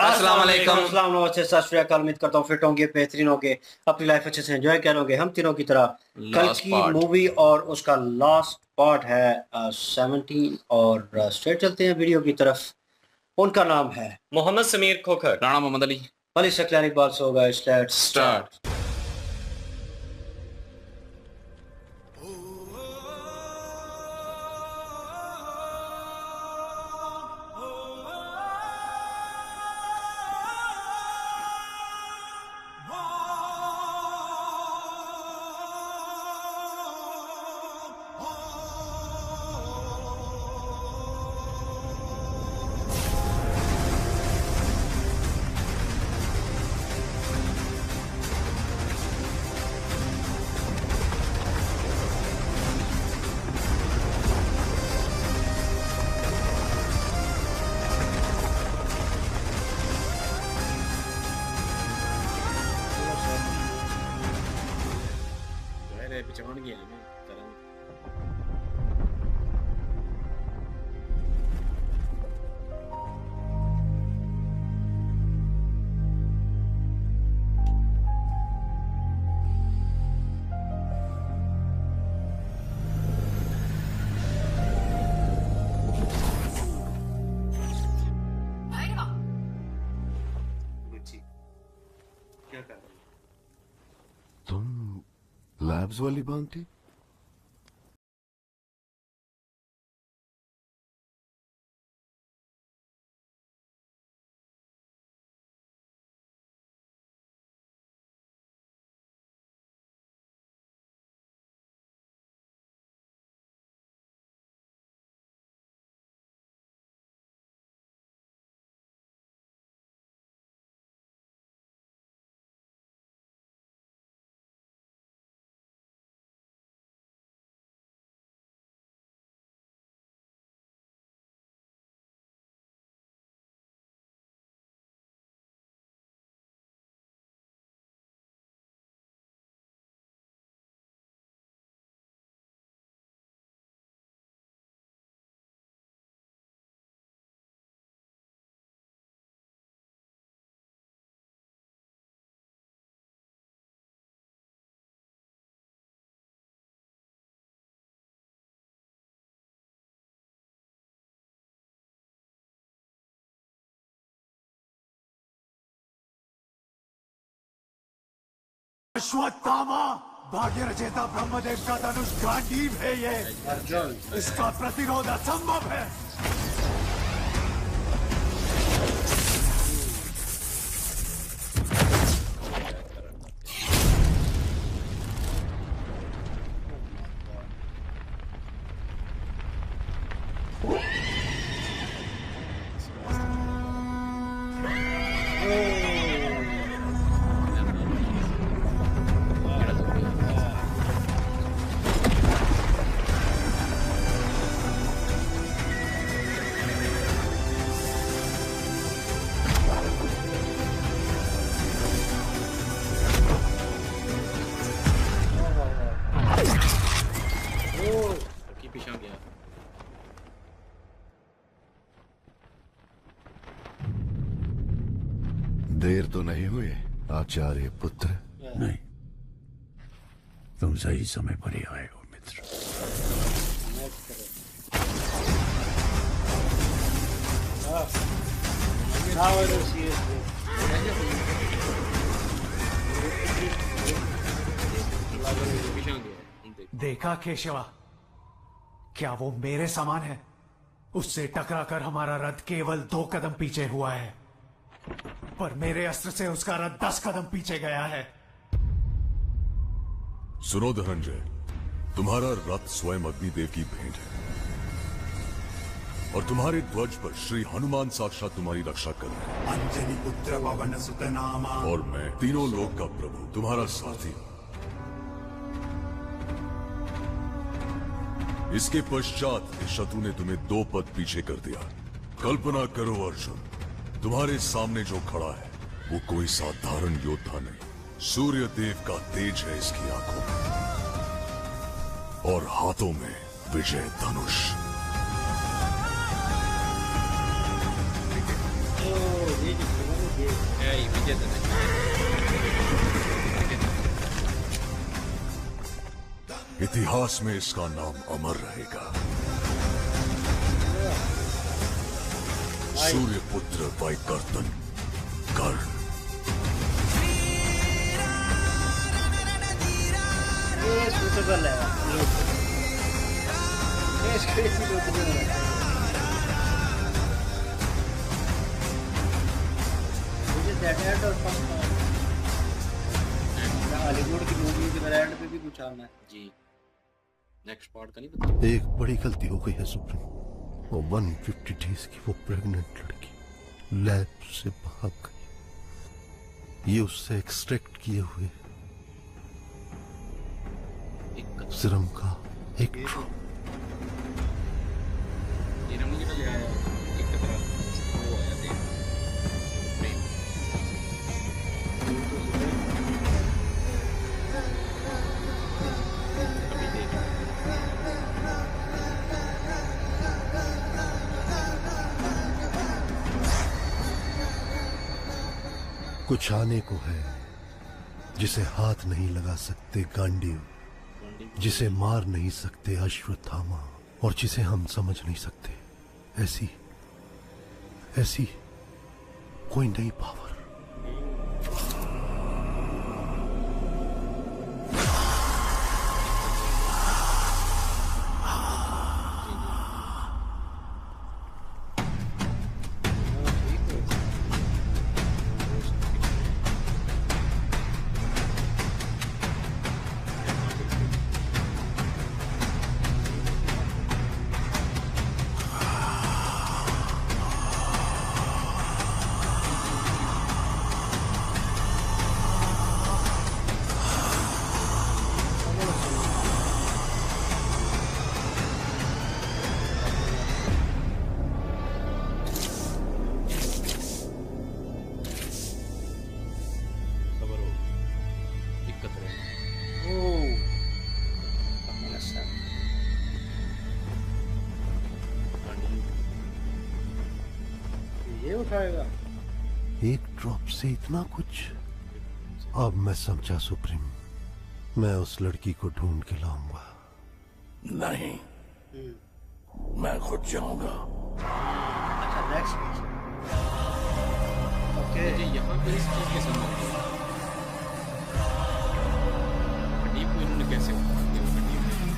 अस्सलाम वालेकुम। अस्सलाम नमस्ते सत श्री अकाल। उम्मीद करता हूँ फिट होंगे, बेहतरीन होंगे, अपनी लाइफ अच्छे से एंजॉय करोगे हम तीनों की तरह। कल लास्ट की पार्ट। मूवी और उसका लास्ट पार्ट है 17 और स्ट्रेट चलते हैं वीडियो की तरफ। उनका नाम है मोहम्मद समीर खोखर, राणा मोहम्मद अली। अली सकलानी। बात होगा स्टार्ट। स्टार्ट। तुम लैब्स वाली बांटी? अश्वत्थामा भाग्यरचेता ब्रह्मदेव का धनुष गांडीव है ये। इसका प्रतिरोध असंभव है। देर तो नहीं हुई आचार्य पुत्र? नहीं, तुम सही समय पर ही आए हो मित्र। देखा केशवा, क्या वो मेरे समान है? उससे टकराकर हमारा रथ केवल 2 कदम पीछे हुआ है, पर मेरे अस्त्र से उसका रथ 10 कदम पीछे गया है। सुनो धनंजय, तुम्हारा रथ स्वयं अग्निदेव की भेंट है और तुम्हारे ध्वज पर श्री हनुमान साक्षात तुम्हारी रक्षा कर रहे हैं। अंजनी पुत्र पवन सुत नामा। और मैं तीनों लोक का प्रभु तुम्हारा साथी हूं। इसके पश्चात इस शत्रु ने तुम्हें 2 पद पीछे कर दिया। कल्पना करो अर्जुन, तुम्हारे सामने जो खड़ा है वो कोई साधारण योद्धा नहीं, सूर्य देव का तेज है इसकी आंखों में और हाथों में विजय धनुष। इतिहास में इसका नाम अमर रहेगा। सूर्यपुत्र वैकर्तन कर्ण। ये सूटेबल है। ये सूटेबल है। मुझे दैट और हॉलीवुड की मूवी के ब्रांड पे भी कुछ आना है जी। नेक्स्ट पार्ट का नहीं पता। एक बड़ी गलती हो गई है सुप्रीम। वो 150 डेज की वो प्रेग्नेंट लड़की लैब से भाग गई। ये उससे एक्सट्रैक्ट किए हुए सीरम का एक ड्रॉप। कुछ आने को है जिसे हाथ नहीं लगा सकते गांडीव, जिसे मार नहीं सकते अश्वत्थामा, और जिसे हम समझ नहीं सकते ऐसी ऐसी कोई नई पावर। ये उठाएगा एक ड्रॉप से इतना कुछ। अब मैं समझा सुप्रीम। मैं उस लड़की को ढूंढ के लाऊंगा। नहीं, मैं खुद जाऊंगा। अच्छा नेक्स्ट ओके। मुझे यहाँ पे इस चीज के समझ नहीं आया। डीप को इन्होंने कैसे उठा दिया? वो डीप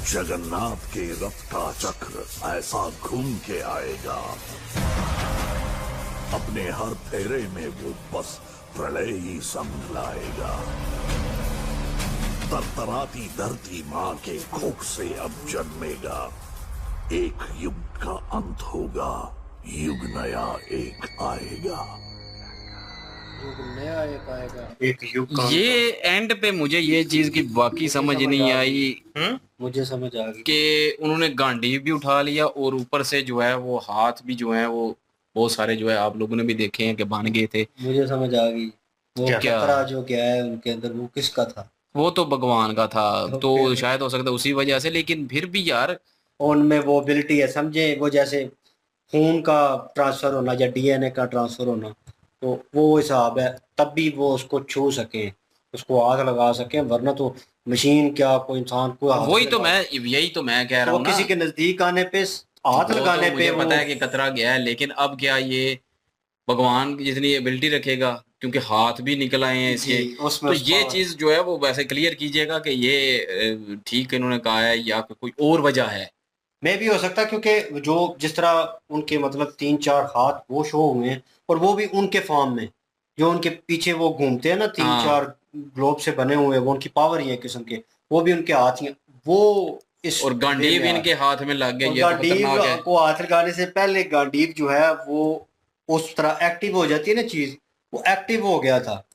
जगन्नाथ के रथ का चक्र ऐसा घूम के आएगा, अपने हर फेरे में वो बस प्रलय ही संग लाएगा। तरतराती धरती मां के कोख से अब जन्मेगा। एक युग का अंत होगा, युग नया एक आएगा। युग नया एक आएगा, एक युग का। ये एंड पे मुझे ये चीज की बाकी समझ नहीं आई मुझे समझ आ गई कि उन्होंने गांडीव भी उठा लिया और ऊपर से जो है वो हाथ भी जो है वो बहुत सारे जो है आप लोगों ने भी देखे हैं कि बन गए थे। मुझे समझ आ गई। वो क्या? खतरा जो क्या है उनके अंदर वो किसका था? वो तो भगवान का था। तो तो फिर- शायद हो सकता है उसी वजह से, लेकिन फिर भी यार उनमें वो एबिलिटी है, समझे? वो जैसे खून का ट्रांसफर होना या डीएनए का ट्रांसफर होना, तो वो हिसाब है। तब भी वो उसको छू सके, उसको हाथ लगा सके, वरना तो मशीन क्या कोई इंसान को हाथ वही तो लगा- मैं यही तो मैं कह रहा वो हूँ ना। किसी के नजदीक आने पे हाथ वो लगाने तो पे मुझे पता है कि कतरा गया है, लेकिन अब क्या ये भगवान की जितनी एबिलिटी रखेगा, क्योंकि हाथ भी निकल आए हैं इसके, जी, उसमें तो उस ये power- चीज जो है वो वैसे क्लियर कीजिएगा कि ये ठीक इन्होंने कहा है या कोई और वजह है। में भी हो सकता है, क्योंकि जो जिस तरह उनके मतलब 3-4 हाथ वो शो हुए हैं, और वो भी उनके फॉर्म में, जो उनके पीछे वो घूमते हैं ना 3-4 ग्लोब से बने हुए, वो उनकी पावर ही है किस्म के, वो भी उनके हाथ ही हैं। वो इस और गांडीव में इनके हाथ में लग गया, और ये तो खतरनाक है। गांडीव को हाथ लगाने से पहले गांडीव जो है वो उस तरह एक्टिव हो जाती है ना चीज, वो एक्टिव हो गया था।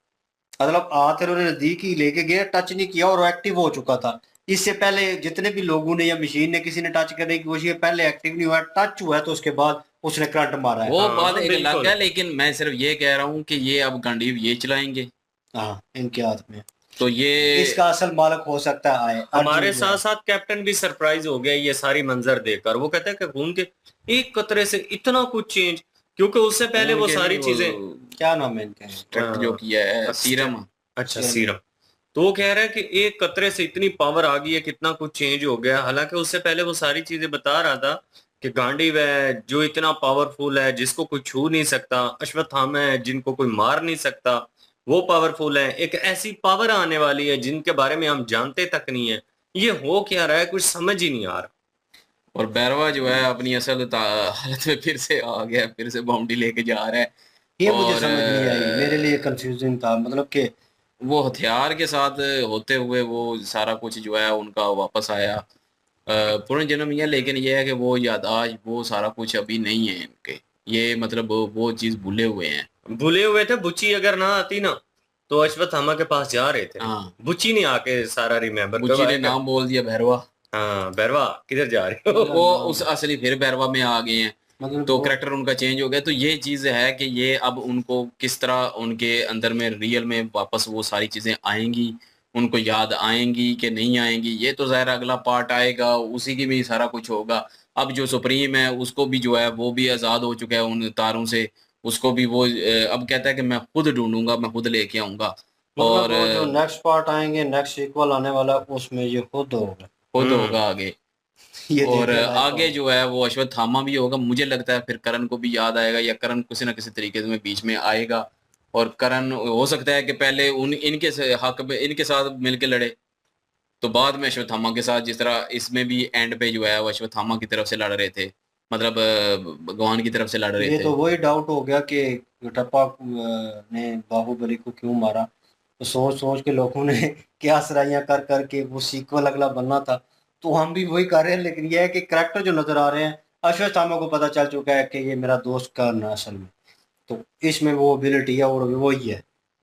मतलब हाथ उन्होंने नजदीक ही लेके गया, टच नहीं किया और वो एक्टिव हो चुका था। इससे पहले जितने भी लोगों ने या मशीन ने किसी ने टच करने की कोशिश की, पहले एक्टिव नहीं हुआ, टच हुआ है तो उसके बाद उसने करंट मारा है। वो हाँ, बात एक बिल्कुल। अलग है, लेकिन मैं सिर्फ ये कह रहा हूँ कि ये अब गांडीव ये चलाएंगे। हाँ, इनके हाथ में। तो ये इसका असल मालिक हो सकता है आए हमारे अर्जुन जो साथ है। साथ कैप्टन भी सरप्राइज हो गया ये सारी मंजर देखकर। वो कहता है कि खून के एक कतरे से इतना कुछ चेंज, क्योंकि उससे पहले वो उनके सारी नहीं, चीजें क्या नाम है इनका? एक्सट्रैक्ट जो किया है सीरम। अच्छा सीरम। तो वो कह रहा है कि एक कतरे से इतनी पावर आ गई है, कितना कुछ चेंज हो गया। हालांकि उससे पहले वो सारी चीजें बता रहा था कि गांडीव है जो इतना पावरफुल है जिसको कोई छू नहीं सकता, अश्वत्थामा है जिनको कोई मार नहीं सकता, वो पावरफुल है। एक ऐसी पावर आने वाली है जिनके बारे में हम जानते तक नहीं है। ये हो क्या रहा है, कुछ समझ ही नहीं आ रहा। और बैरवा जो है अपनी असल हालत में फिर से आ गया, फिर से बाउंड्री लेके जा रहा है। ये मुझे और समझ नहीं आई, मेरे लिए कंफ्यूजिंग था, मतलब कि वो हथियार के साथ होते हुए वो सारा कुछ जो है उनका वापस आया पुनर्जन्म ये। लेकिन ये है कि वो याददाश्त वो सारा कुछ अभी नहीं है इनके, ये मतलब वो चीज भूले हुए हैं। भूले हुए थे। बुच्ची अगर ना आती ना तो अश्वत्थामा के पास जा रहे थे। हाँ, बुच्ची ने आके सारा रिमेम्बर बुच्ची ने करवाया। नाम बोल दिया भैरवा। हाँ बैरवा किधर जा रहे हो। वो उस असली फिर भैरवा में आ गए हैं, मतलब तो वो करेक्टर उनका चेंज हो गया। तो ये चीज है कि ये अब उनको किस तरह उनके अंदर में रियल में वापस वो सारी चीजें आएंगी, उनको याद आएंगी कि नहीं आएंगी, ये तो ज़ाहिर अगला पार्ट आएगा, उसी की भी सारा कुछ होगा। अब जो सुप्रीम है उसको भी जो है वो भी आज़ाद हो चुका है उन तारों से, उसको भी वो अब कहता है कि मैं खुद ढूंढूंगा, मैं खुद लेके आऊंगा। मतलब और वो जो नेक्स्ट पार्ट आएंगे, नेक्स्ट सीक्वल आने वाला, उसमें ये खुद होगा। खुद होगा आगे। ये और देखने लायक आगे होगा। जो है वो अश्वत्थामा भी होगा, मुझे लगता है फिर करण को भी याद आएगा, या करण किसी ना किसी तरीके में बीच में आएगा। और करण हो सकता है कि पहले उन इनके हक में इनके साथ मिलके लड़े, तो बाद में अश्वत्थामा के साथ, जिस तरह इसमें भी एंड पे जो है वो अश्वत्थामा की तरफ से लड़ रहे थे, मतलब भगवान की तरफ से लड़ रहे ये थे। तो वही डाउट हो गया कि कटप्पा ने बाहुबली को क्यों मारा। तो सोच सोच के लोगों ने क्या सराइयां कर करके वो सीक्वल अगला बनना था, तो हम भी वही कर रहे हैं। लेकिन यह है कि करेक्टर जो नजर आ रहे हैं, अश्वत्थामा को पता चल चुका है कि ये मेरा दोस्त कर्ण है असल में, तो इसमें वो एबिलिटी है और वही है।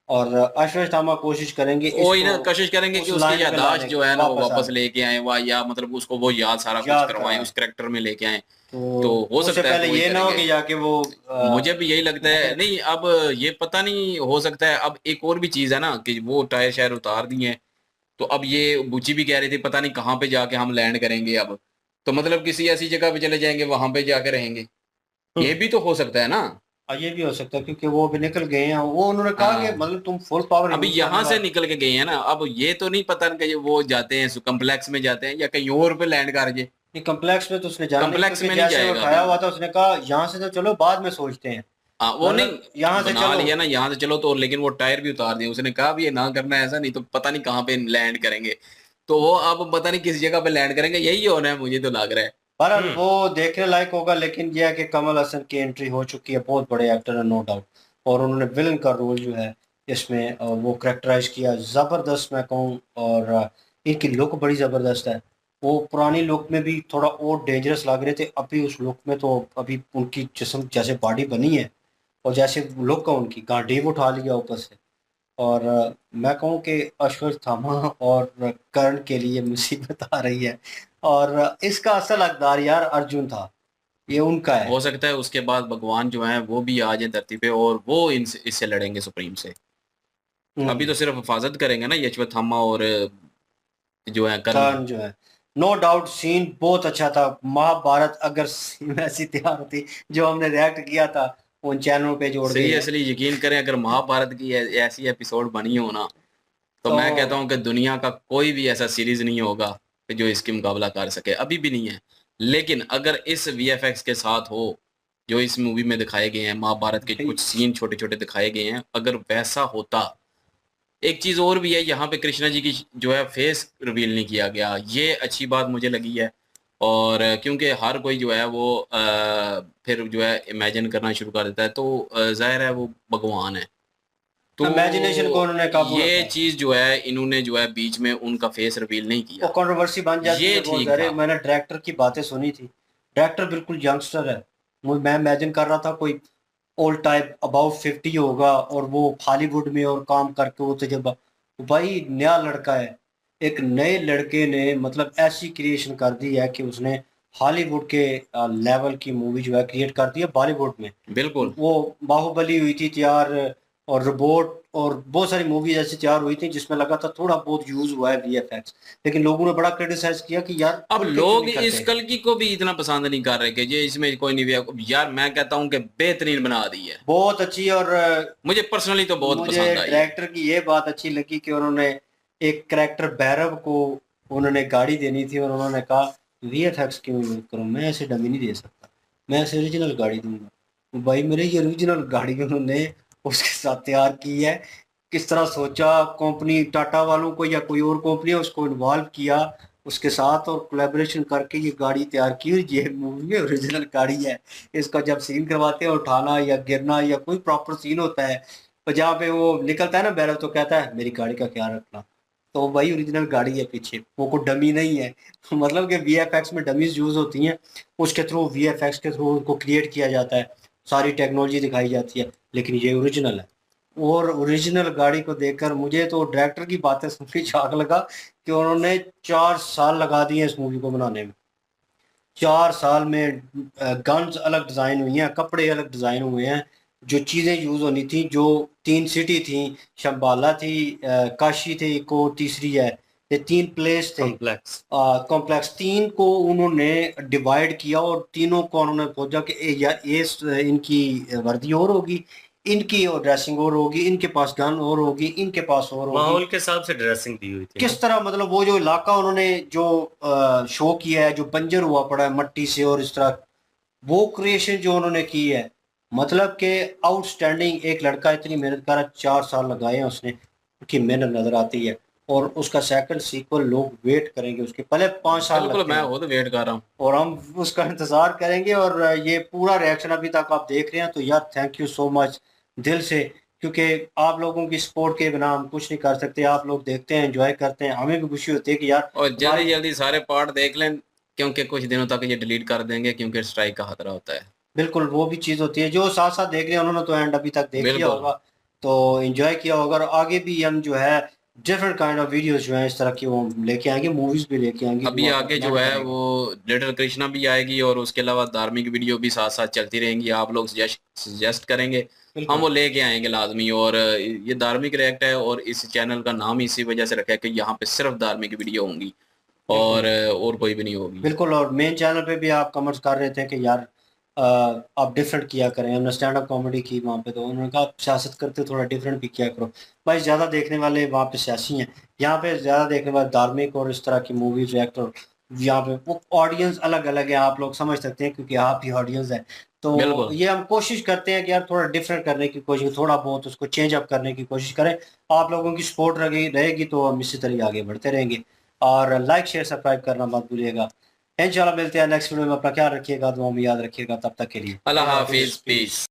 और अश्वत्थामा कोशिश करेंगे वही ना, इसको कोशिश करेंगे कि उस उसकी लाइन पे याददाश्त लाने जो की, है ना वो वापस वापस आने लेके आए, वह या मतलब उसको वो याद सारा कुछ याद करवाएं, कराएं। उस करेक्टर में लेके आए। तो तो हो उससे सकता है पहले कि वही ये ना हो करेंगे। कि जाके वो मुझे भी यही लगता है। नहीं, अब ये पता नहीं, हो सकता है अब एक और भी चीज है ना कि वो टायर शायर उतार दिए हैं, तो अब ये बुच्ची भी कह रही थी पता नहीं कहाँ पे जाके हम लैंड करेंगे अब, तो मतलब किसी ऐसी जगह पे चले जाएंगे, वहां पे जाके रहेंगे। ये भी तो हो सकता है ना। ये भी हो सकता है क्योंकि वो भी निकल गए हैं। वो उन्होंने कहा कि हाँ, मतलब तुम फुल पावर अभी यूज यहाँ करने से वाले। निकल के गए हैं ना, अब ये तो नहीं पता कि वो जाते हैं कम्प्लेक्स में जाते हैं या कहीं और पे लैंड कर जाए। नहीं, कम्प्लेक्स में तो उसने जाना नहीं, कम्प्लेक्स क्योंकि में नहीं जैसे वो जाएगा उठाया अभी। हुआ था उसने कहा यहाँ से तो चलो बाद में सोचते हैं, हाँ, वो नहीं, मतलब यहाँ से बना चलो। लिया ना यहाँ से चलो तो, लेकिन वो टायर भी उतार दिए। उसने कहा भी ये ना करना ऐसा, नहीं तो पता नहीं कहाँ पे लैंड करेंगे। तो वो अब पता नहीं किस जगह पे लैंड करेंगे, यही होना है, मुझे तो लग रहा है। पर वो देखने लायक होगा। लेकिन यह है कि कमल हसन की एंट्री हो चुकी है, बहुत बड़े एक्टर है नो डाउट, और उन्होंने विलन का रोल जो है इसमें वो करेक्टराइज किया जबरदस्त मैं कहूँ। और इनकी लुक बड़ी जबरदस्त है। वो पुरानी लुक में भी थोड़ा और डेंजरस लग रहे थे, अभी उस लुक में तो अभी उनकी जिस्म जैसे बॉडी बनी है और जैसे लुक है उनकी, गांडीव उठा लिया ऊपर से। और मैं कहूँ कि अश्वत्थामा और कर्ण के लिए मुसीबत आ रही है। और इसका असल हकदार यार अर्जुन था, ये उनका है। हो सकता है उसके बाद भगवान जो है वो भी आ जाए धरती पे और वो इनसे इससे लड़ेंगे सुप्रीम से। अभी तो सिर्फ हिफाजत करेंगे ना यशवंतमा और जो है कर्ण। कर्ण जो है, नो डाउट सीन बहुत अच्छा था। महाभारत अगर सीन ऐसी तैयार होती जो हमने रिएक्ट किया था उन चैनलों पे जोड़ के, सीरियसली यकीन करें, अगर महाभारत की ऐसी एपिसोड बनी हो ना, तो मैं कहता हूँ कि दुनिया का कोई भी ऐसा सीरीज नहीं होगा कि जो इसकी मुकाबला कर सके, अभी भी नहीं है। लेकिन अगर इस वीएफएक्स के साथ हो जो इस मूवी में दिखाए गए हैं, महाभारत के कुछ सीन छोटे छोटे दिखाए गए हैं, अगर वैसा होता। एक चीज और भी है, यहाँ पे कृष्णा जी की जो है फेस रिवील नहीं किया गया, ये अच्छी बात मुझे लगी है। और क्योंकि हर कोई जो है वो फिर जो है इमेजिन करना शुरू कर देता है, तो जाहिर है वो भगवान है। तो इमेजिनेशन को उन्होंने काबू ये रखा। चीज जो है इन्होंने जो है बीच में उनका फेस रिवील नहीं वो किया, कंट्रोवर्सी बन जाती ये है बहुत ठीक सारे। था। मैंने डायरेक्टर की बातें सुनी थी, डायरेक्टर बिल्कुल यंगस्टर है। मैं इमेजिन कर रहा था कोई ओल्ड टाइप अबाउट 50 होगा और वो हॉलीवुड में और काम करके वो तजुर्बा। भाई नया लड़का है, एक नए लड़के ने मतलब ऐसी क्रिएशन कर दी है कि उसने हॉलीवुड के लेवल की मूवी जो है क्रिएट कर दी है बॉलीवुड में। बिल्कुल। वो बाहुबली हुई थी तैयार और रोबोट और बहुत सारी मूवीज ऐसी तैयार हुई थी जिसमें लगा था थोड़ा बहुत यूज हुआ है वीएफएक्स, लेकिन लोगों ने बड़ा क्रिटिसाइज किया कि यार अब खुल के क्यों लोग नहीं इस करते। कल्कि को भी इतना पसंद नहीं कर रहे कि ये इसमें कोई नहीं यार मैं कहता हूं कि बेहतरीन बना दी है, बहुत अच्छी। और मुझे पर्सनली तो बहुत मुझे पसंद आई है। डायरेक्टर की ये बात अच्छी लगी कि उन्होंने एक कैरेक्टर भैरव को उन्होंने गाड़ी देनी थी और उन्होंने कहा वीएफएक्स क्यों यूज करूं, मैं ऐसे डमी नहीं दे सकता, मैं ऐसे ओरिजिनल गाड़ी दूंगा। तो भाई मेरे ये ओरिजिनल गाड़ी उन्होंने उसके साथ तैयार की है, किस तरह सोचा, कंपनी टाटा वालों को या कोई और कंपनी है उसको इन्वॉल्व किया उसके साथ और कोलैबोरेशन करके ये गाड़ी तैयार की, और ये मूवी में ओरिजिनल गाड़ी है। इसका जब सीन करवाते हैं उठाना या गिरना या कोई प्रॉपर सीन होता है तो जहाँ पे वो निकलता है ना बैरव, तो कहता है मेरी गाड़ी का ख्याल रखना, तो वही ओरिजिनल गाड़ी है पीछे, वो कोई डमी नहीं है। मतलब कि वीएफएक्स में डमीज यूज होती हैं, उसके थ्रू वीएफएक्स के थ्रू उनको क्रिएट किया जाता है, सारी टेक्नोलॉजी दिखाई जाती है, लेकिन ये ओरिजिनल है। और ओरिजिनल गाड़ी को देखकर मुझे तो डायरेक्टर की बातें सुन के झाग लगा कि उन्होंने 4 साल लगा दिए इस मूवी को बनाने में। 4 साल में गन्स अलग डिज़ाइन हुई हैं, कपड़े अलग डिज़ाइन हुए हैं, जो चीज़ें यूज़ होनी थी, जो 3 सिटी थी, शंबाला थी, काशी थी, एक और तीसरी है, ये 3 प्लेस थे कॉम्प्लेक्स। कॉम्प्लेक्स। 3 को उन्होंने डिवाइड किया और तीनों को उन्होंने सोचा कि यार ये इनकी वर्दी और होगी, इनकी और ड्रेसिंग और होगी, इनके पास गन और होगी, इनके पास और होगी। माहौल के हिसाब से ड्रेसिंग दी हुई थी किस तरह मतलब वो जो इलाका उन्होंने जो शो किया है, जो बंजर हुआ पड़ा है मट्टी से और इस तरह, वो क्रिएशन जो उन्होंने की है, मतलब कि आउटस्टैंडिंग। एक लड़का इतनी मेहनत कर रहा है, 4 साल लगाए हैं उसने, उसकी मेहनत नजर आती है। और उसका सेकंड सीक्वल लोग वेट करेंगे, उसके पहले 5 साल बिल्कुल, लगते मैं हैं खुद वेट कर रहा हूँ। और हम उसका इंतजार करेंगे। और ये पूरा रिएक्शन अभी तक आप देख रहे हैं, तो यार थैंक यू सो मच दिल से, क्योंकि आप लोगों की सपोर्ट के बिना हम कुछ नहीं कर सकते। आप लोग देखते हैं, एंजॉय करते हैं, हमें भी खुशी होती है कि यार और जल्दी हमारी जल्दी सारे पार्ट देख लें, क्योंकि कुछ दिनों तक ये डिलीट कर देंगे क्योंकि स्ट्राइक का खतरा होता है। बिल्कुल वो भी चीज़ होती है। जो साथ साथ देख रहे हैं उन्होंने तो एंड अभी तक देख लिया बिल्कुल। होगा, तो एंजॉय किया होगा। और आगे भी हम जो है डिफरेंट काइंड ऑफ वीडियोस जो है इस तरह की वो लेके आएंगे, मूवीज भी लेके आएंगे, अभी वो आगे जो प्लान है करेंगे। वो लिटिल कृष्णा भी आएगी और उसके अलावा धार्मिक वीडियो भी साथ साथ चलती रहेंगी। आप लोग सजेस्ट करेंगे, हम बिल्कुल वो लेके आएंगे लाजमी। और ये धार्मिक रिएक्ट है और इस चैनल का नाम इसी वजह से रखा है कि यहाँ पे सिर्फ धार्मिक वीडियो होंगी बिल्कुल और कोई भी नहीं होगी। बिल्कुल। और मेन चैनल पे भी आप कमेंट्स कर रहे थे कि यार आप डिफरेंट किया करें, हमने स्टैंड अप कॉमेडी की वहाँ पे, तो उन्होंने कहा आप सियासत करते हो, थोड़ा डिफरेंट भी किया करो। भाई ज़्यादा देखने वाले वहाँ पे सियासी हैं, यहाँ पे ज़्यादा देखने वाले धार्मिक और इस तरह की मूवीज रिएक्ट। और यहाँ पे वो ऑडियंस अलग अलग है, आप लोग समझ सकते हैं क्योंकि आप ही ऑडियंस है। तो बिल्कुल। ये हम कोशिश करते हैं कि यार थोड़ा डिफरेंट करने की कोशिश, थोड़ा बहुत उसको चेंज अप करने की कोशिश करें। आप लोगों की सपोर्ट रहेगी तो हम इसी तरह आगे बढ़ते रहेंगे। और लाइक शेयर सब्सक्राइब करना मत भूलिएगा। इंशाल्लाह मिलते हैं नेक्स्ट वीडियो में। अपना ख्याल रखिएगा, दुआ में याद रखिएगा। तब तक के लिए अल्लाह अल्लाह हाफिज़, हाफिज, पीस। पीस।